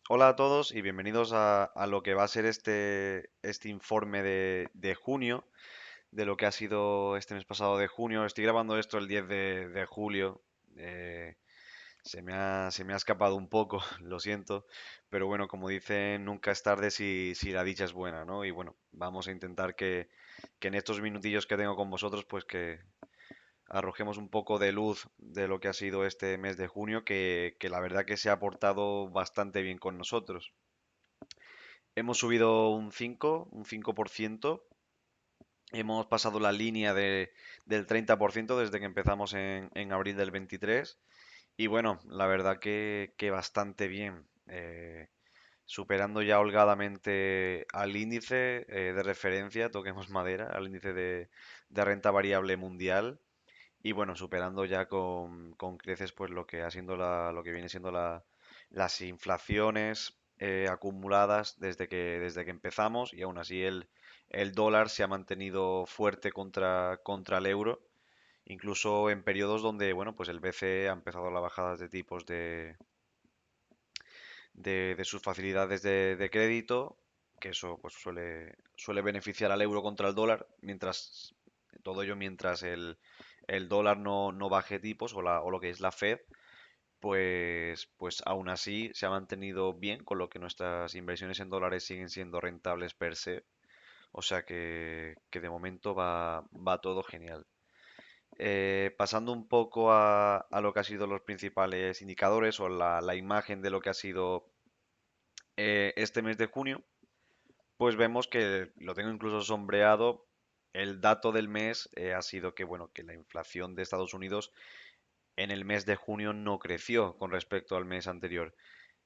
Hola a todos y bienvenidos a lo que va a ser este informe de junio, de lo que ha sido este mes pasado de junio. Estoy grabando esto el 10 de julio. eh, se me ha escapado un poco, lo siento, pero bueno, como dicen, nunca es tarde si la dicha es buena, ¿no? Y bueno, vamos a intentar que en estos minutillos que tengo con vosotros, pues que arrojemos un poco de luz de lo que ha sido este mes de junio, que la verdad que se ha portado bastante bien con nosotros. Hemos subido un 5%. Hemos pasado la línea del 30% desde que empezamos en abril del 23. Y bueno, la verdad que bastante bien. Superando ya holgadamente al índice de referencia, toquemos madera, al índice de renta variable mundial. Y bueno, superando ya con creces pues lo que viene siendo las inflaciones acumuladas desde que empezamos, y aún así el dólar se ha mantenido fuerte contra el euro, incluso en periodos donde bueno, pues el BCE ha empezado las bajadas de tipos de sus facilidades de crédito, que eso pues suele beneficiar al euro contra el dólar, todo ello mientras el dólar no baje tipos o lo que es la Fed, pues aún así se ha mantenido bien, con lo que nuestras inversiones en dólares siguen siendo rentables per se. O sea que de momento va todo genial. Pasando un poco a lo que ha sido los principales indicadores o la imagen de lo que ha sido este mes de junio, pues vemos que lo tengo incluso sombreado. El dato del mes ha sido que, bueno, que la inflación de Estados Unidos en el mes de junio no creció con respecto al mes anterior.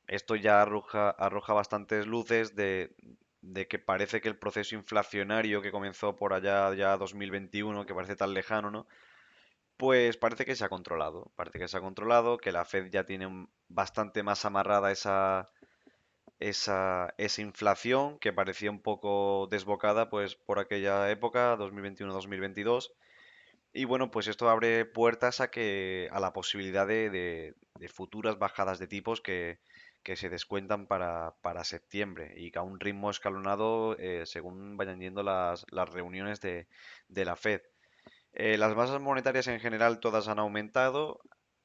Esto ya arroja bastantes luces de que parece que el proceso inflacionario que comenzó por allá ya 2021, que parece tan lejano, ¿no? Pues parece que se ha controlado. Parece que se ha controlado, que la Fed ya tiene bastante más amarrada esa inflación que parecía un poco desbocada pues por aquella época, 2021-2022. Y bueno, pues esto abre puertas a la posibilidad de futuras bajadas de tipos que se descuentan para septiembre, y que a un ritmo escalonado según vayan yendo las reuniones de la Fed. Las masas monetarias en general todas han aumentado.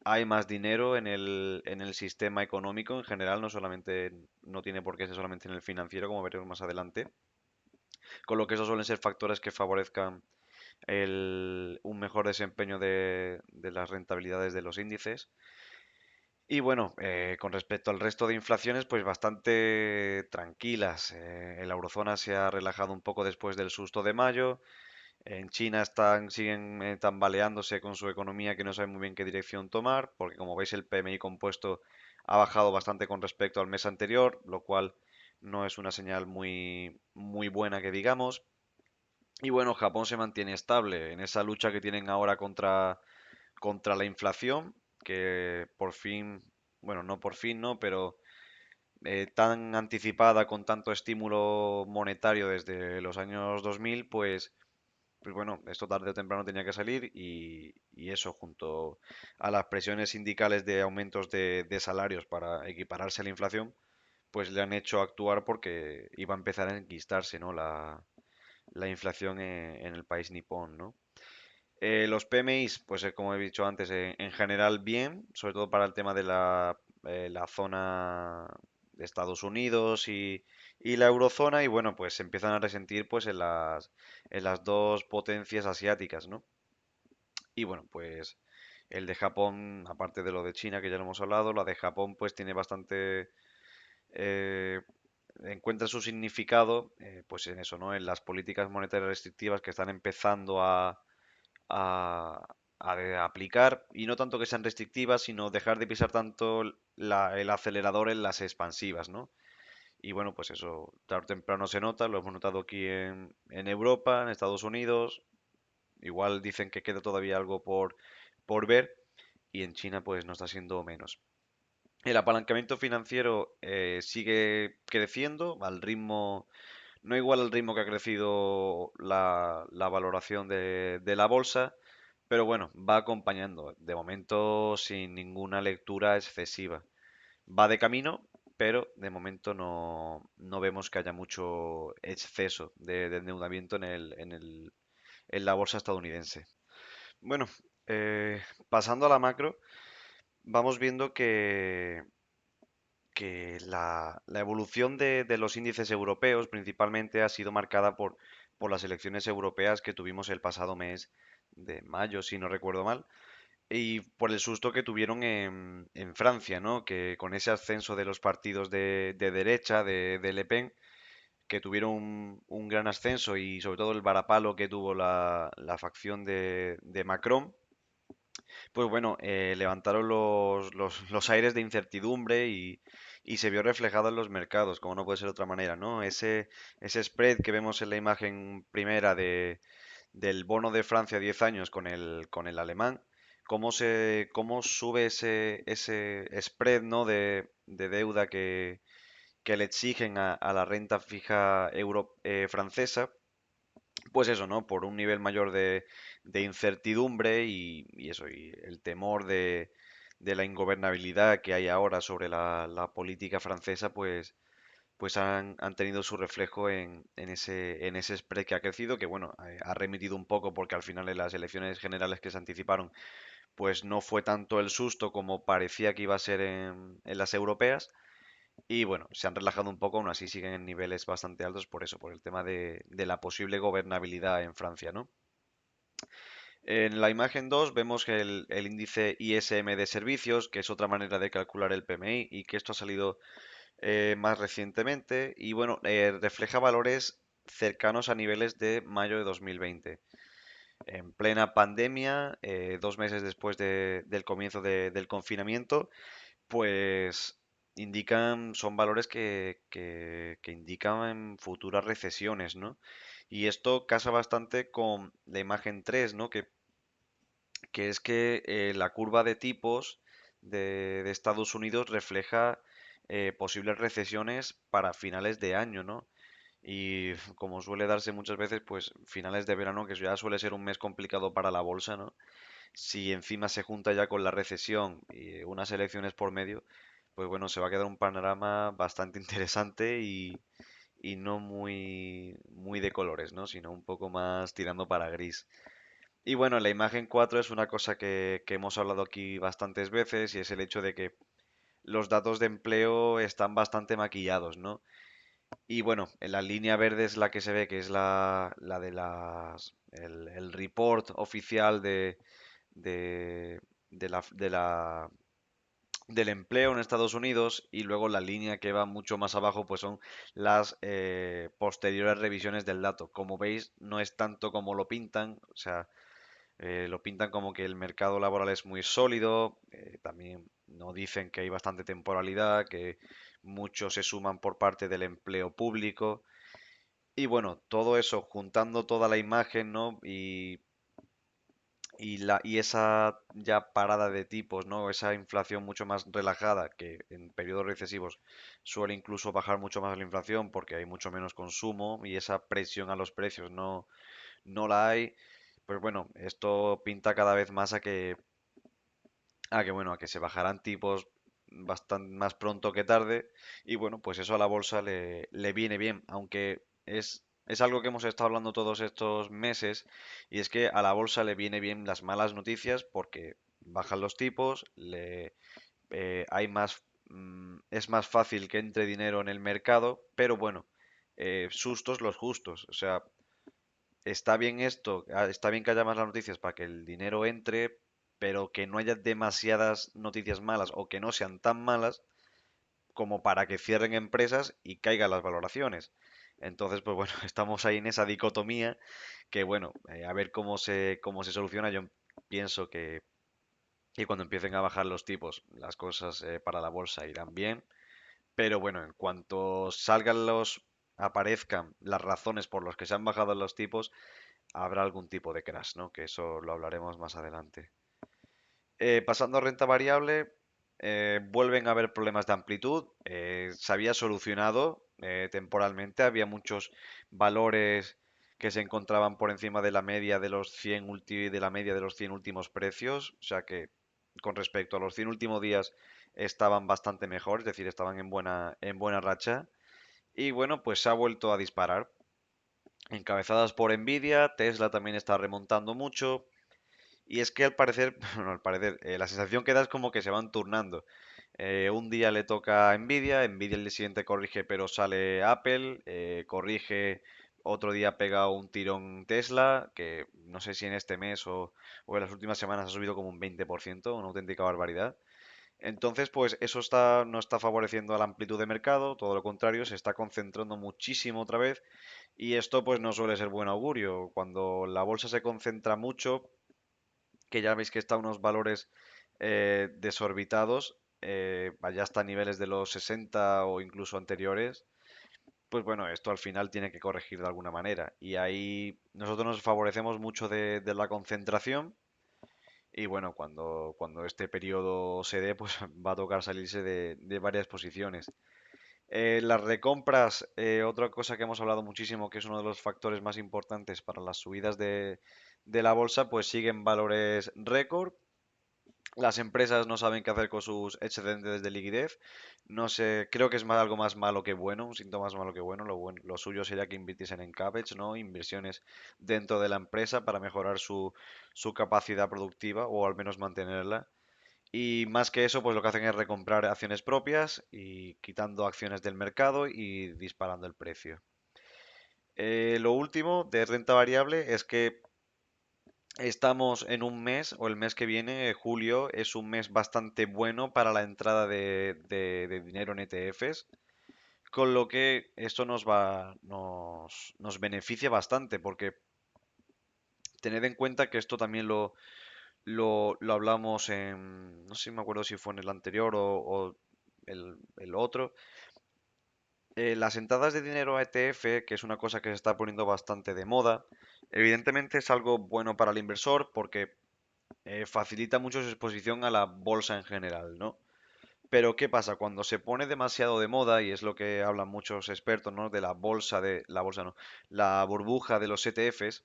Hay más dinero en el sistema económico en general, no tiene por qué ser solamente en el financiero, como veremos más adelante. Con lo que esos suelen ser factores que favorezcan un mejor desempeño de las rentabilidades de los índices. Y bueno, con respecto al resto de inflaciones, pues bastante tranquilas. En la eurozona se ha relajado un poco después del susto de mayo. En China siguen tambaleándose con su economía, que no saben muy bien qué dirección tomar, porque como veis el PMI compuesto ha bajado bastante con respecto al mes anterior, lo cual no es una señal muy buena que digamos. Y bueno, Japón se mantiene estable en esa lucha que tienen ahora contra la inflación, que por fin, bueno, no por fin, no, pero tan anticipada con tanto estímulo monetario desde los años 2000, pues bueno, esto tarde o temprano tenía que salir, y eso junto a las presiones sindicales de aumentos de salarios para equipararse a la inflación, pues le han hecho actuar porque iba a empezar a enquistarse, ¿no? La inflación en el país nipón, ¿no? Los PMIs, pues como he dicho antes, en general bien, sobre todo para el tema de la zona de Estados Unidos y la eurozona, y bueno, pues se empiezan a resentir pues en las dos potencias asiáticas, ¿no? Y bueno, pues el de Japón, aparte de lo de China, que ya lo hemos hablado, la de Japón pues tiene bastante, eh, encuentra su significado pues en eso, ¿no? En las políticas monetarias restrictivas que están empezando a, a aplicar, y no tanto que sean restrictivas, sino dejar de pisar tanto el acelerador en las expansivas, ¿no? Y bueno, pues eso tarde o temprano se nota, lo hemos notado aquí en Europa, en Estados Unidos, igual dicen que queda todavía algo por ver, y en China pues no está siendo menos. El apalancamiento financiero sigue creciendo al ritmo, no igual al ritmo que ha crecido la valoración de la bolsa, pero bueno, va acompañando, de momento sin ninguna lectura excesiva. Va de camino, pero de momento no vemos que haya mucho exceso de endeudamiento en la bolsa estadounidense. Bueno, pasando a la macro, vamos viendo que la evolución de los índices europeos principalmente ha sido marcada por las elecciones europeas que tuvimos el pasado mes de mayo, si no recuerdo mal, y por el susto que tuvieron en Francia, ¿no? Que con ese ascenso de los partidos de derecha, de Le Pen, que tuvieron un gran ascenso y sobre todo el varapalo que tuvo la facción de Macron, pues bueno, levantaron los aires de incertidumbre y se vio reflejado en los mercados, como no puede ser de otra manera, ¿no? Ese spread que vemos en la imagen primera del bono de Francia a 10 años con el alemán, cómo sube ese spread, ¿no? de deuda que le exigen a la renta fija francesa, pues eso, ¿no? Por un nivel mayor de incertidumbre y eso, y el temor de la ingobernabilidad que hay ahora sobre la política francesa, pues han tenido su reflejo en ese spread que ha crecido, que bueno, ha remitido un poco porque al final en las elecciones generales que se anticiparon, pues no fue tanto el susto como parecía que iba a ser en las europeas. Y bueno, se han relajado un poco, aún así siguen en niveles bastante altos por eso, por el tema de la posible gobernabilidad en Francia, ¿no? En la imagen 2 vemos que el índice ISM de servicios, que es otra manera de calcular el PMI y que esto ha salido más recientemente y bueno, refleja valores cercanos a niveles de mayo de 2020. En plena pandemia, 2 meses después del comienzo del confinamiento, pues son valores que indican futuras recesiones, ¿no? Y esto casa bastante con la imagen 3, ¿no? Que es que la curva de tipos de Estados Unidos refleja posibles recesiones para finales de año, ¿no? Y como suele darse muchas veces, pues finales de verano, que ya suele ser un mes complicado para la bolsa, ¿no? Si encima se junta ya con la recesión y unas elecciones por medio, pues bueno, se va a quedar un panorama bastante interesante y no muy de colores, ¿no? Sino un poco más tirando para gris. Y bueno, la imagen 4 es una cosa que hemos hablado aquí bastantes veces y es el hecho de que los datos de empleo están bastante maquillados, ¿no? Y bueno, en la línea verde es la que se ve, que es la de el report oficial de, del empleo en Estados Unidos y luego la línea que va mucho más abajo pues son las posteriores revisiones del dato. Como veis, no es tanto como lo pintan, o sea, lo pintan como que el mercado laboral es muy sólido, también no dicen que hay bastante temporalidad, que muchos se suman por parte del empleo público. Y bueno, todo eso, juntando toda la imagen, ¿no? Y esa ya parada de tipos, ¿no? Esa inflación mucho más relajada, que en periodos recesivos suele incluso bajar mucho más la inflación porque hay mucho menos consumo y esa presión a los precios no la hay. Pues bueno, esto pinta cada vez más a que se bajarán tipos bastante más pronto que tarde y bueno, pues eso a la bolsa le viene bien, aunque es algo que hemos estado hablando todos estos meses y es que a la bolsa le viene bien las malas noticias porque bajan los tipos, hay es más fácil que entre dinero en el mercado, pero bueno, sustos los justos, o sea, está bien esto, está bien que haya más las noticias para que el dinero entre, pero que no haya demasiadas noticias malas o que no sean tan malas como para que cierren empresas y caigan las valoraciones. Entonces, pues bueno, estamos ahí en esa dicotomía que bueno, a ver cómo se soluciona. Yo pienso que cuando empiecen a bajar los tipos, las cosas para la bolsa irán bien. Pero bueno, en cuanto aparezcan las razones por las que se han bajado los tipos, habrá algún tipo de crash, ¿no? Que eso lo hablaremos más adelante. Pasando a renta variable, vuelven a haber problemas de amplitud. Se había solucionado temporalmente, había muchos valores que se encontraban por encima de la media de los 100 de la media de los 100 últimos precios, o sea que con respecto a los 100 últimos días estaban bastante mejor, es decir, estaban en buena racha. Y bueno, pues se ha vuelto a disparar. Encabezadas por Nvidia, Tesla también está remontando mucho. Y es que al parecer, bueno, al parecer, la sensación que da es como que se van turnando. Un día le toca a Nvidia, Nvidia el día siguiente corrige, pero sale Apple, corrige, otro día pega un tirón Tesla, que no sé si en este mes o en las últimas semanas ha subido como un 20%, una auténtica barbaridad. Entonces, pues eso no está favoreciendo a la amplitud de mercado, todo lo contrario, se está concentrando muchísimo otra vez y esto pues no suele ser buen augurio. Cuando la bolsa se concentra mucho, que ya veis que está a unos valores desorbitados, ya hasta niveles de los 60 o incluso anteriores, pues bueno, esto al final tiene que corregir de alguna manera. Y ahí nosotros nos favorecemos mucho de la concentración. Y bueno, cuando este periodo se dé, pues va a tocar salirse de varias posiciones. Las recompras, otra cosa que hemos hablado muchísimo, que es uno de los factores más importantes para las subidas de la bolsa, pues siguen valores récord. Las empresas no saben qué hacer con sus excedentes de liquidez. No sé, creo que es algo más malo que bueno, un síntoma más malo que bueno. Lo suyo sería que invirtiesen en CAPEX, ¿no? Inversiones dentro de la empresa para mejorar su capacidad productiva o al menos mantenerla. Y más que eso, pues lo que hacen es recomprar acciones propias y quitando acciones del mercado y disparando el precio. Lo último de renta variable es que estamos en un mes, o el mes que viene, julio, es un mes bastante bueno para la entrada de dinero en ETFs, con lo que esto nos beneficia bastante, porque tened en cuenta que esto también lo hablamos en, no sé si me acuerdo si fue en el anterior o el otro. Las entradas de dinero a ETF, que es una cosa que se está poniendo bastante de moda, evidentemente es algo bueno para el inversor porque facilita mucho su exposición a la bolsa en general, ¿no? Pero ¿qué pasa? Cuando se pone demasiado de moda, y es lo que hablan muchos expertos, ¿no? De la bolsa no, la burbuja de los ETFs,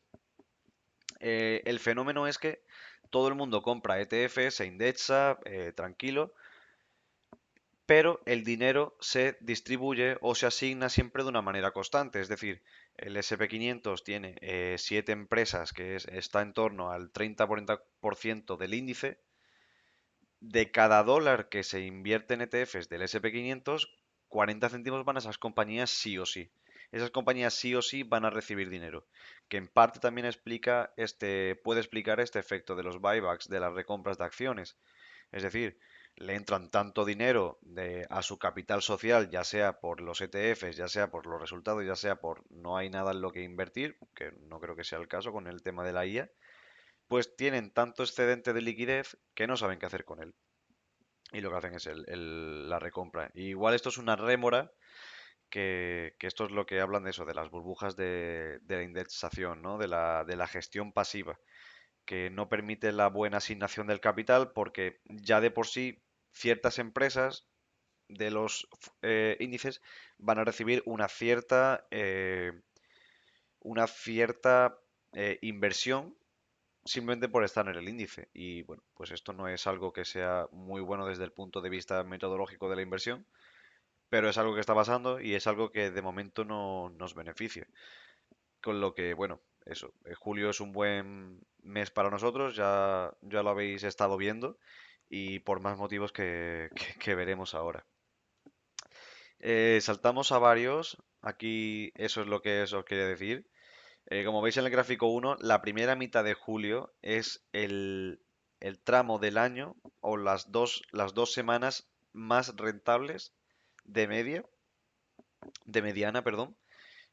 el fenómeno es que todo el mundo compra ETFs, se indexa, tranquilo, pero el dinero se distribuye o se asigna siempre de una manera constante. Es decir, el SP 500 tiene 7 empresas está en torno al 30-40% del índice. De cada dólar que se invierte en ETFs del SP 500, 40 céntimos van a esas compañías sí o sí. Esas compañías sí o sí van a recibir dinero, que en parte también puede explicar este efecto de los buybacks, de las recompras de acciones. Es decir, le entran tanto dinero a su capital social, ya sea por los ETFs, ya sea por los resultados, ya sea por no hay nada en lo que invertir, que no creo que sea el caso con el tema de la IA, pues tienen tanto excedente de liquidez que no saben qué hacer con él y lo que hacen es la recompra. Y igual esto es una rémora, que esto es lo que hablan de eso, de las burbujas de la indexación, ¿no? De la gestión pasiva, que no permite la buena asignación del capital porque ya de por sí ciertas empresas de los índices van a recibir una cierta inversión simplemente por estar en el índice. Y bueno, pues esto no es algo que sea muy bueno desde el punto de vista metodológico de la inversión, pero es algo que está pasando y es algo que de momento no nos beneficia. Con lo que, bueno, eso, julio es un buen mes para nosotros, ya lo habéis estado viendo y por más motivos que veremos ahora. Saltamos a varios, aquí eso es lo que os quería decir. Como veis en el gráfico uno, la primera mitad de julio es el tramo del año o las dos semanas más rentables de mediana, perdón,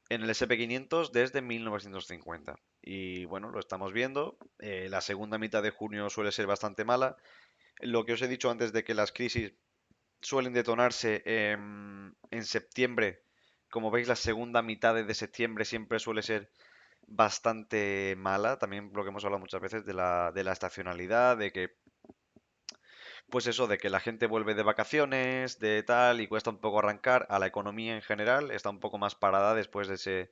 en el SP 500 desde 1950. Y bueno, lo estamos viendo. La segunda mitad de junio suele ser bastante mala. Lo que os he dicho antes de que las crisis suelen detonarse en septiembre. Como veis, la segunda mitad de septiembre siempre suele ser bastante mala. También lo que hemos hablado muchas veces de la estacionalidad, de que, pues eso, de que la gente vuelve de vacaciones, de tal, y cuesta un poco arrancar. A la economía en general está un poco más parada después de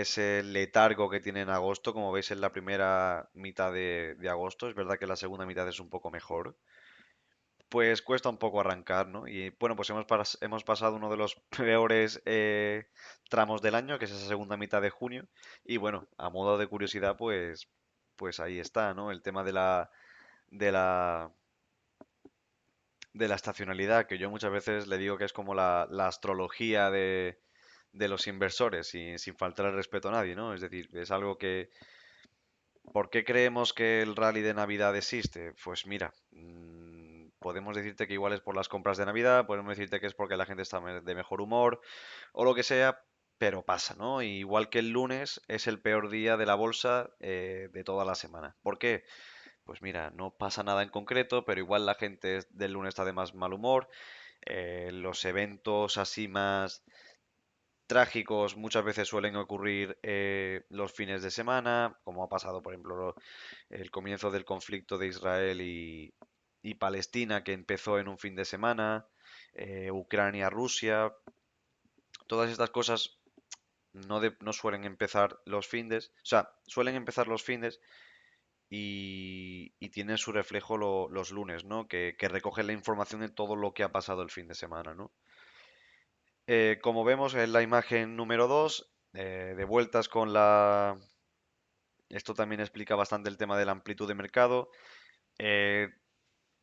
ese letargo que tiene en agosto, como veis en la primera mitad de agosto. Es verdad que la segunda mitad es un poco mejor. pues cuesta un poco arrancar, ¿no? Y bueno, pues hemos pasado uno de los peores tramos del año, que es esa segunda mitad de junio. Y bueno, a modo de curiosidad, pues ahí está, ¿no? El tema de la, de la estacionalidad, que yo muchas veces le digo que es como la astrología de los inversores, sin faltar el respeto a nadie, ¿no? Es decir, es algo que, ¿por qué creemos que el rally de Navidad existe? Pues mira, podemos decirte que igual es por las compras de Navidad, podemos decirte que es porque la gente está de mejor humor o lo que sea, pero pasa, ¿no? Igual que el lunes es el peor día de la bolsa de toda la semana. ¿Por qué? Pues mira, no pasa nada en concreto, pero igual la gente del lunes está de más mal humor. Los eventos así más trágicos muchas veces suelen ocurrir los fines de semana, como ha pasado, por ejemplo, el comienzo del conflicto de Israel y Palestina, que empezó en un fin de semana, Ucrania-Rusia, todas estas cosas no suelen empezar los findes, o sea, suelen empezar los findes y tienen su reflejo los lunes, ¿no? Que recogen la información de todo lo que ha pasado el fin de semana, ¿no? Como vemos en la imagen número 2, de vueltas con la... Esto también explica bastante el tema de la amplitud de mercado. Eh,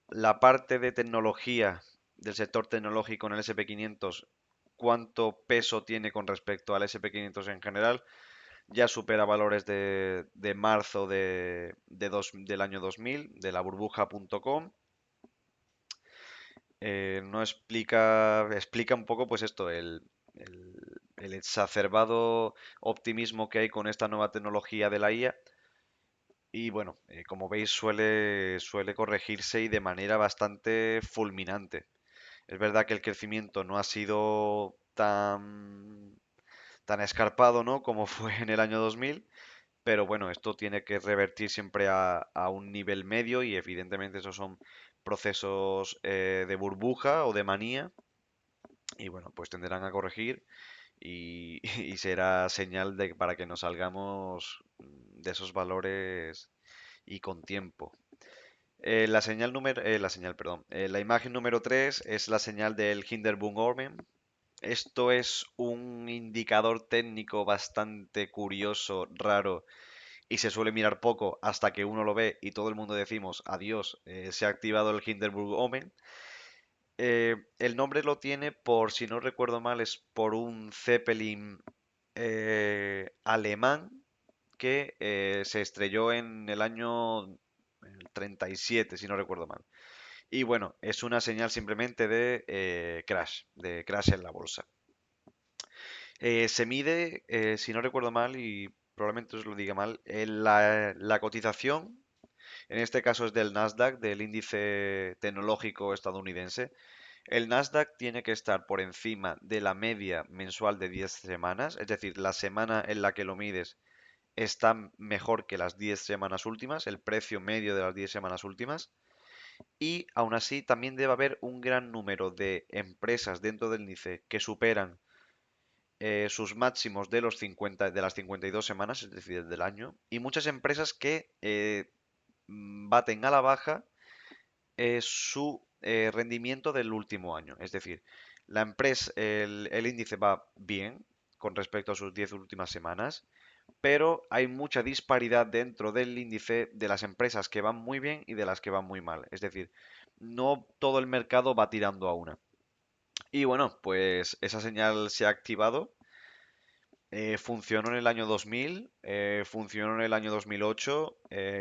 la parte de tecnología del sector tecnológico en el SP500, cuánto peso tiene con respecto al SP500 en general, ya supera valores de marzo del año 2000, de la burbuja.com. No explica un poco, pues esto, el, el exacerbado optimismo que hay con esta nueva tecnología de la IA. Y bueno, como veis, suele corregirse y de manera bastante fulminante. Es verdad que el crecimiento no ha sido tan escarpado, ¿no? Como fue en el año 2000, pero bueno, esto tiene que revertir siempre a un nivel medio y evidentemente esos son procesos de burbuja o de manía y bueno, pues tenderán a corregir y será señal de para que nos salgamos de esos valores y con tiempo. La imagen número 3 es la señal del Hindenburg-Omen. Esto es un indicador técnico bastante curioso, raro, y se suele mirar poco hasta que uno lo ve y todo el mundo decimos, adiós, se ha activado el Hindenburg-Omen. El nombre lo tiene por, si no recuerdo mal, es por un Zeppelin alemán que se estrelló en el año 37, si no recuerdo mal. Y bueno, es una señal simplemente de crash en la bolsa. Se mide, si no recuerdo mal, y probablemente os lo diga mal, la cotización, en este caso es del Nasdaq, del índice tecnológico estadounidense. El Nasdaq tiene que estar por encima de la media mensual de 10 semanas, es decir, la semana en la que lo mides está mejor que las 10 semanas últimas, el precio medio de las 10 semanas últimas. Y aún así también debe haber un gran número de empresas dentro del índice que superan sus máximos de las 52 semanas, es decir, del año, y muchas empresas que baten a la baja su rendimiento del último año. Es decir, el índice va bien con respecto a sus 10 últimas semanas, pero hay mucha disparidad dentro del índice de las empresas que van muy bien y de las que van muy mal. Es decir, no todo el mercado va tirando a una. Y bueno, pues esa señal se ha activado. Funcionó en el año 2000, funcionó en el año 2008,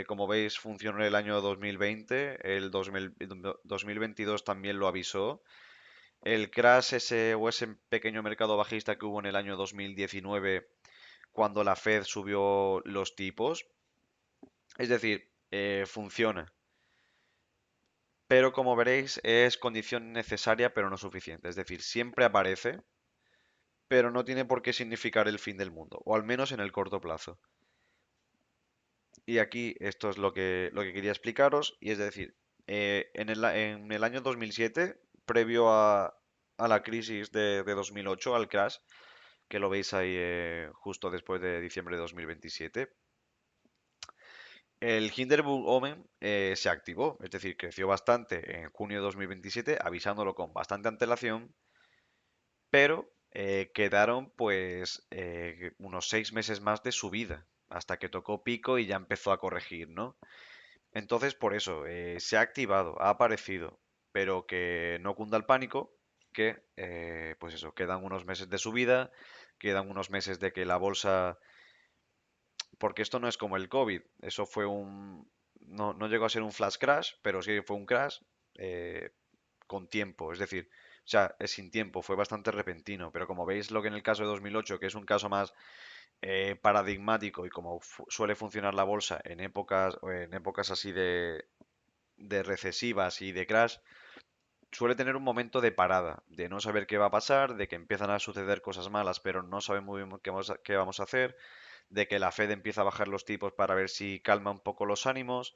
como veis funcionó en el año 2020, el 2022 también lo avisó. El crash o ese pequeño mercado bajista que hubo en el año 2019 cuando la Fed subió los tipos. Es decir, funciona. Pero como veréis es condición necesaria pero no suficiente. Es decir, siempre aparece, pero no tiene por qué significar el fin del mundo, o al menos en el corto plazo. Y aquí esto es lo que quería explicaros, y es decir, en el año 2007, previo a la crisis de 2008, al crash, que lo veis ahí justo después de diciembre de 2027, El Hindenburg Omen se activó, es decir, creció bastante en junio de 2027, avisándolo con bastante antelación, pero quedaron pues unos 6 meses más de subida, hasta que tocó pico y ya empezó a corregir, ¿no? Entonces, por eso, se ha activado, ha aparecido, pero que no cunda el pánico, que, pues eso, quedan unos meses de subida, quedan unos meses de que la bolsa, porque esto no es como el COVID, eso fue no llegó a ser un flash crash, pero sí fue un crash eh, con tiempo, es decir, o sea, es sin tiempo, fue bastante repentino, pero como veis lo que en el caso de 2008, que es un caso más paradigmático y como suele funcionar la bolsa en épocas así de recesivas y de crash, suele tener un momento de parada, de no saber qué va a pasar, de que empiezan a suceder cosas malas, pero no sabemos muy bien qué vamos a hacer, de que la Fed empieza a bajar los tipos para ver si calma un poco los ánimos,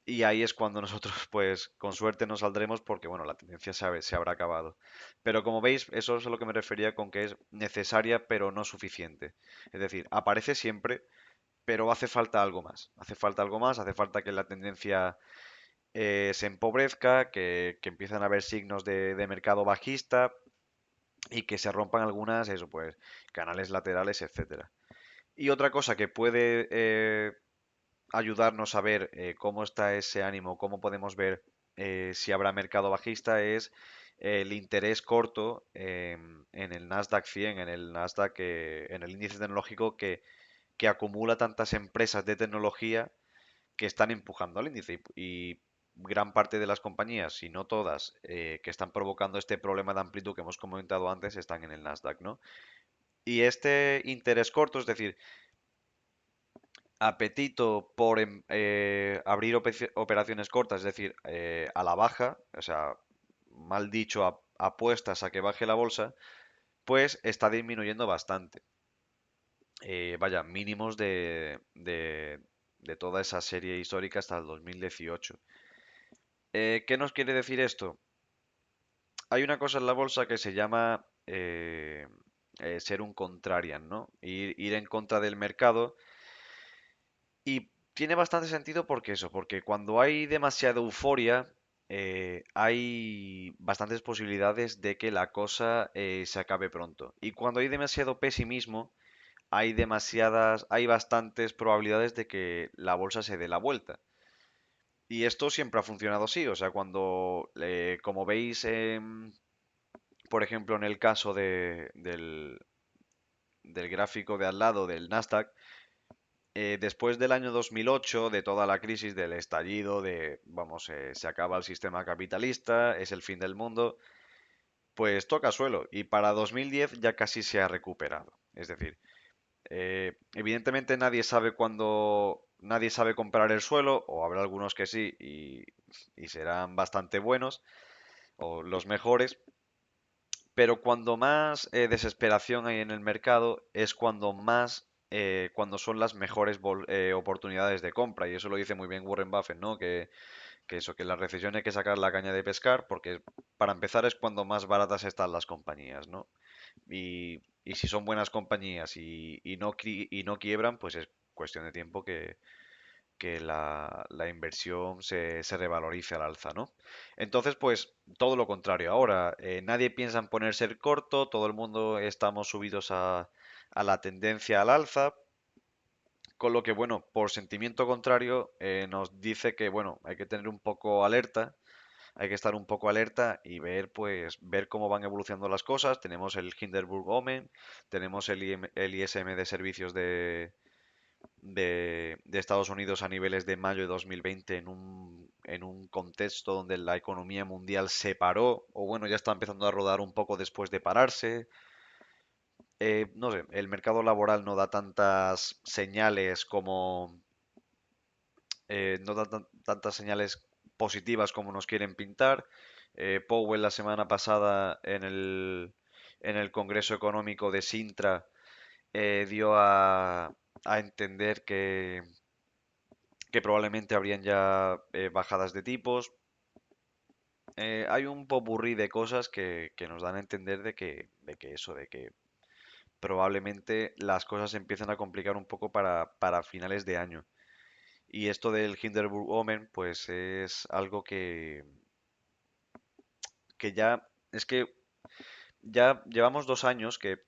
y ahí es cuando nosotros, pues, con suerte nos saldremos porque, bueno, la tendencia se habrá acabado. Pero como veis, eso es a lo que me refería con que es necesaria, pero no suficiente. Es decir, aparece siempre, pero hace falta algo más. Hace falta algo más, hace falta que la tendencia se empobrezca, que empiezan a haber signos de mercado bajista y que se rompan algunas, eso pues, canales laterales, etcétera. Y otra cosa que puede ayudarnos a ver cómo está ese ánimo, cómo podemos ver si habrá mercado bajista, es el interés corto en el Nasdaq 100, en el Nasdaq, en el índice tecnológico que acumula tantas empresas de tecnología que están empujando al índice y gran parte de las compañías, si no todas, que están provocando este problema de amplitud que hemos comentado antes, están en el Nasdaq, ¿no? Y este interés corto, es decir, apetito por abrir operaciones cortas, es decir, a la baja, o sea, mal dicho, apuestas a que baje la bolsa, pues está disminuyendo bastante. Vaya, mínimos de toda esa serie histórica hasta el 2018. ¿Qué nos quiere decir esto? Hay una cosa en la bolsa que se llama ser un contrarian, ¿no? Ir en contra del mercado. Y tiene bastante sentido porque eso, porque cuando hay demasiada euforia, hay bastantes posibilidades de que la cosa se acabe pronto. Y cuando hay demasiado pesimismo, hay bastantes probabilidades de que la bolsa se dé la vuelta. Y esto siempre ha funcionado así, o sea, como veis, por ejemplo, en el caso del gráfico de al lado del Nasdaq, después del año 2008, de toda la crisis del estallido, vamos, se acaba el sistema capitalista, es el fin del mundo, pues toca suelo. Y para 2010 ya casi se ha recuperado. Es decir, evidentemente nadie sabe comprar el suelo, o habrá algunos que sí, y serán bastante buenos, o los mejores, pero cuando más desesperación hay en el mercado es cuando son las mejores oportunidades de compra. Y eso lo dice muy bien Warren Buffett, ¿no? Que en la recesión hay que sacar la caña de pescar porque para empezar es cuando más baratas están las compañías, ¿no? Y si son buenas compañías y no quiebran, pues es cuestión de tiempo que la inversión se revalorice al alza, ¿no? Entonces, pues todo lo contrario. Ahora, nadie piensa en ponerse el corto, todo el mundo estamos subidos a la tendencia al alza, con lo que, bueno, por sentimiento contrario, nos dice que, bueno, hay que tener un poco alerta, hay que estar un poco alerta y ver cómo van evolucionando las cosas. Tenemos el Hindenburg Omen, tenemos el ISM de servicios de Estados Unidos a niveles de mayo de 2020 en un contexto donde la economía mundial se paró, o bueno, ya está empezando a rodar un poco después de pararse. No sé, el mercado laboral no da tantas señales no da tantas señales positivas como nos quieren pintar. Powell la semana pasada en el Congreso Económico de Sintra dio a entender que probablemente habrían ya bajadas de tipos. Hay un popurrí de cosas que nos dan a entender de que probablemente las cosas se empiezan a complicar un poco para finales de año. Y esto del Hindenburg Omen, pues es algo que ya, es que ya llevamos 2 años que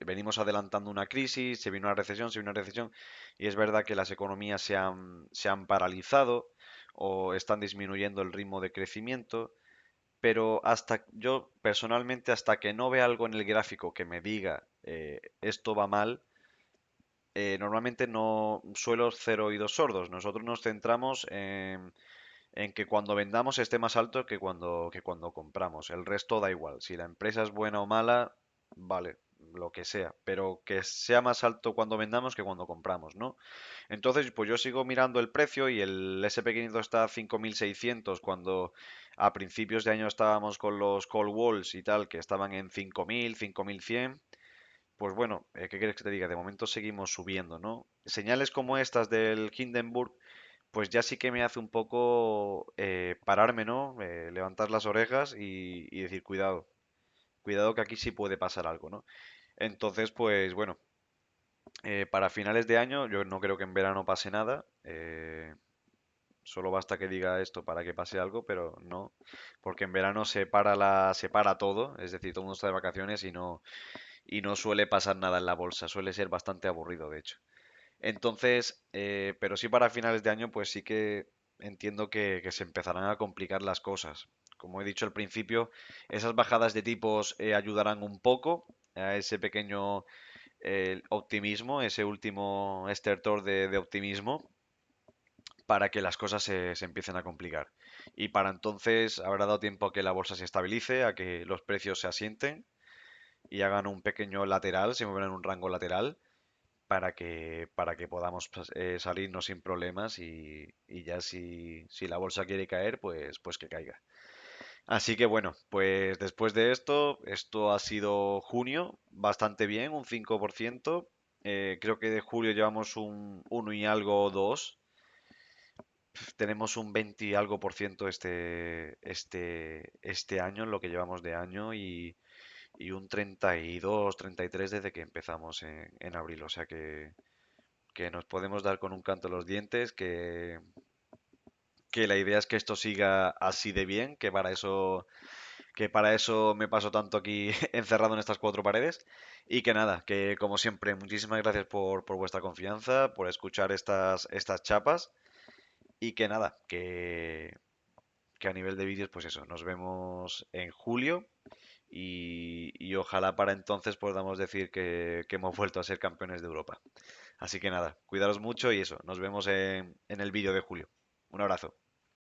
venimos adelantando una crisis, se vino una recesión, se vino una recesión, y es verdad que las economías se han paralizado o están disminuyendo el ritmo de crecimiento, pero yo personalmente, hasta que no vea algo en el gráfico que me diga esto va mal, normalmente no suelo ser oídos sordos. Nosotros nos centramos en que cuando vendamos esté más alto que cuando compramos. El resto da igual. Si la empresa es buena o mala, vale, lo que sea. Pero que sea más alto cuando vendamos que cuando compramos, ¿no? Entonces, pues yo sigo mirando el precio y el SP500 está a 5.600 cuando a principios de año estábamos con los call walls y tal, que estaban en 5.000, 5.100. Pues bueno, ¿qué quieres que te diga? De momento seguimos subiendo, ¿no? Señales como estas del Hindenburg, pues ya sí que me hace un poco pararme, ¿no? Levantar las orejas y decir, cuidado, cuidado que aquí sí puede pasar algo, ¿no? Entonces, pues bueno, para finales de año, yo no creo que en verano pase nada. Solo basta que diga esto para que pase algo, pero no, porque en verano se para todo, es decir, todo el mundo está de vacaciones y no suele pasar nada en la bolsa, suele ser bastante aburrido, de hecho. Entonces, pero sí para finales de año, pues sí que entiendo que se empezarán a complicar las cosas. Como he dicho al principio, esas bajadas de tipos ayudarán un poco a ese pequeño optimismo, ese último estertor de optimismo, para que las cosas se empiecen a complicar. Y para entonces habrá dado tiempo a que la bolsa se estabilice, a que los precios se asienten y hagan un pequeño lateral, se muevan en un rango lateral para que podamos salirnos sin problemas y ya si la bolsa quiere caer, pues que caiga. Así que bueno, pues después de esto ha sido junio, bastante bien, un 5%. Creo que de julio llevamos un 1 y algo, 2. Tenemos un 20 y algo por ciento este año, en lo que llevamos de año, y un 32, 33 desde que empezamos en abril. O sea que nos podemos dar con un canto en los dientes, que la idea es que esto siga así de bien, que para eso me paso tanto aquí encerrado en estas cuatro paredes. Y que nada, que como siempre, muchísimas gracias por vuestra confianza, por escuchar estas chapas. Y que nada, que a nivel de vídeos, pues eso, nos vemos en julio. Y ojalá para entonces podamos decir que hemos vuelto a ser campeones de Europa. Así que nada, cuidaros mucho y eso, nos vemos en el vídeo de julio. Un abrazo.